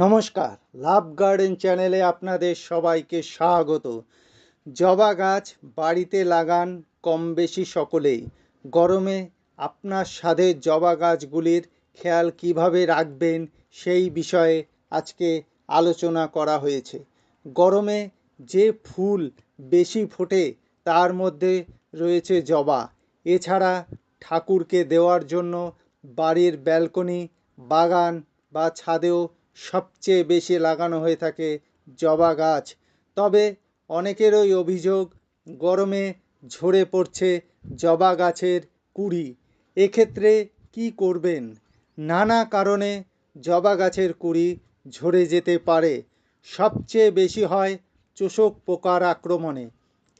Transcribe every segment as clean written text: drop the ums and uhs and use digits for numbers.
নমস্কার, লাভ গার্ডেন চ্যানেলে আপনাদের সবাইকে স্বাগত। জবা গাছ বাড়িতে লাগান কম বেশি সকলেই। গরমে আপনার স্বাদের জবা গাছগুলির খেয়াল কিভাবে রাখবেন সেই বিষয়ে আজকে আলোচনা করা হয়েছে। গরমে যে ফুল বেশি ফোটে তার মধ্যে রয়েছে জবা। এছাড়া ঠাকুরকে দেওয়ার জন্য বাড়ির ব্যালকনি, বাগান বা ছাদেও সবচেয়ে বেশি লাগানো হয়ে থাকে জবা গাছ। তবে অনেকেরই অভিযোগ গরমে ঝরে পড়ছে জবা গাছের কুঁড়ি। এক্ষেত্রে কি করবেন? নানা কারণে জবা গাছের কুঁড়ি ঝরে যেতে পারে। সবচেয়ে বেশি হয় চোষক পোকার আক্রমণে।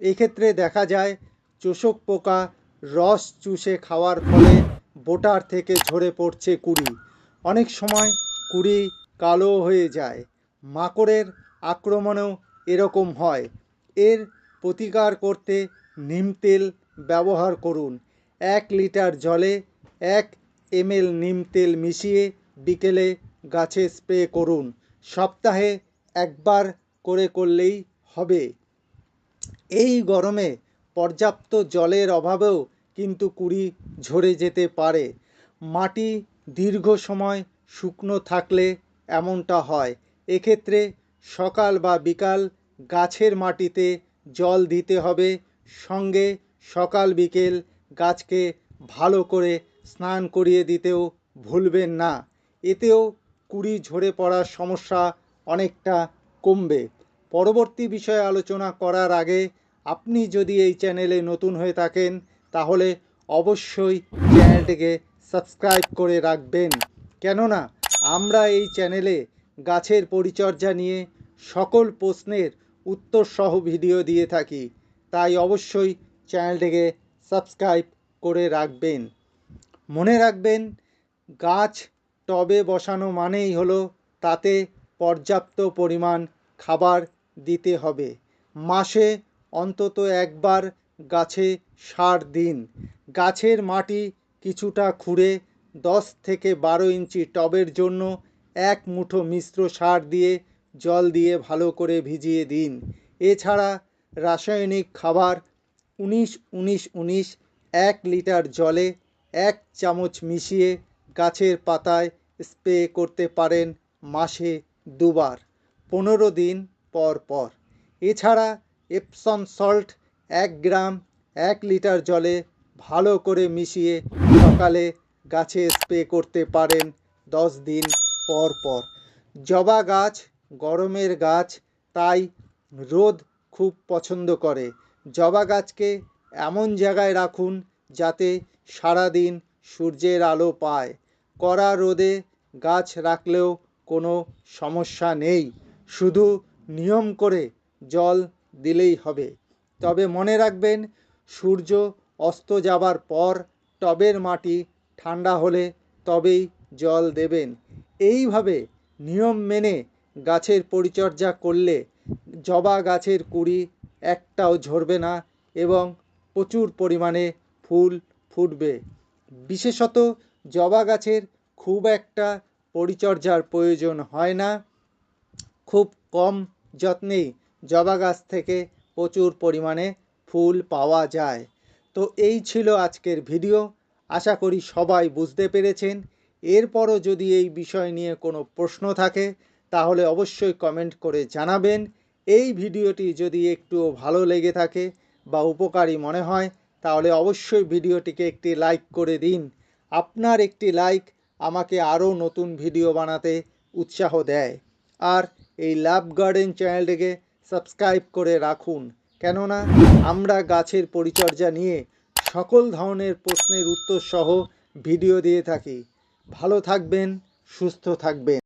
এক্ষেত্রে দেখা যায় চোষক পোকা রস চুষে খাওয়ার ফলে বোটার থেকে ঝরে পড়ছে কুঁড়ি। অনেক সময় কুঁড়ি কালো হয়ে যায়। মাকড়ের আক্রমণেও এরকম হয়। এর প্রতিকার করতে নিম তেল ব্যবহার করুন। 1 লিটার জলে 1 ml নিম তেল মিশিয়ে বিকেলে গাছে স্প্রে করুন। সপ্তাহে একবার করে করলেই হবে। এই গরমে পর্যাপ্ত জলের অভাবেও কিন্তু কুঁড়ি ঝরে যেতে পারে। মাটি দীর্ঘ সময় শুকনো থাকলে এমনটা হয়। এক্ষেত্রে সকাল বা বিকাল গাছের মাটিতে জল দিতে হবে। সঙ্গে সকাল বিকেল গাছকে ভালো করে স্নান করিয়ে দিতেও ভুলবেন না। এতেও কুঁড়ি ঝরে পড়ার সমস্যা অনেকটা কমবে। পরবর্তী বিষয়ে আলোচনা করার আগে আপনি যদি এই চ্যানেলে নতুন হয়ে থাকেন তাহলে অবশ্যই চ্যানেলটিকে সাবস্ক্রাইব করে রাখবেন। কেননা আমরা এই চ্যানেলে গাছের পরিচর্যা নিয়ে সকল প্রশ্নের উত্তর সহ ভিডিও দিয়ে থাকি। তাই অবশ্যই চ্যানেলটিকে সাবস্ক্রাইব করে রাখবেন। মনে রাখবেন, গাছ টবে বসানো মানেই হলো তাতে পর্যাপ্ত পরিমাণ খাবার দিতে হবে। মাসে অন্তত একবার গাছে সার দিন। গাছের মাটি কিছুটা খুঁড়ে 10 থেকে 12 ইঞ্চি টবের জন্য 1 মুঠো মিশ্র সার দিয়ে জল দিয়ে ভালো করে ভিজিয়ে দিন। এছাড়া রাসায়নিক খাবার 19-19-19 1 লিটার জলে 1 চামচ মিশিয়ে গাছের পাতায় স্প্রে করতে পারেন মাসে 2 বার, 15 দিন পর পর। এছাড়া এপসম সল্ট 1 গ্রাম 1 লিটার জলে ভালো করে মিশিয়ে সকালে গাছে স্প্রে করতে পারেন 10 দিন পর পর। জবা গাছ গরমের গাছ, তাই রোদ খুব পছন্দ করে। জবা গাছকে এমন জায়গায় রাখুন যাতে সারাদিন সূর্যের আলো পায়। কড়া রোদে গাছ রাখলেও কোনো সমস্যা নেই, শুধু নিয়ম করে জল দিলেই হবে। তবে মনে রাখবেন, সূর্য অস্ত যাবার পর টবের মাটি ঠান্ডা হলে তবেই জল দেবেন। এইভাবে নিয়ম মেনে গাছের পরিচর্যা করলে জবা গাছের কুঁড়ি একটাও ঝরবে না এবং প্রচুর পরিমাণে ফুল ফুটবে। বিশেষত জবা গাছের খুব একটা পরিচর্যার প্রয়োজন হয় না। খুব কম যত্নেই জবা গাছ থেকে প্রচুর পরিমাণে ফুল পাওয়া যায়। তো এই ছিল আজকের ভিডিও। আশা করি সবাই বুঝতে পেরেছেন। এরপরও যদি এই বিষয় নিয়ে কোনো প্রশ্ন থাকে তাহলে অবশ্যই কমেন্ট করে জানাবেন। এই ভিডিওটি যদি একটুও ভালো লেগে থাকে বা উপকারী মনে হয় তাহলে অবশ্যই ভিডিওটিকে একটি লাইক করে দিন। আপনার একটি লাইক আমাকে আরও নতুন ভিডিও বানাতে উৎসাহ দেয়। আর এই লাভ গার্ডেন চ্যানেলটিকে সাবস্ক্রাইব করে রাখুন, কেননা আমরা গাছের পরিচর্যা নিয়ে সকল ধরনের প্রশ্নের উত্তর সহ ভিডিও দিয়ে থাকি। ভালো থাকবেন, সুস্থ থাকবেন।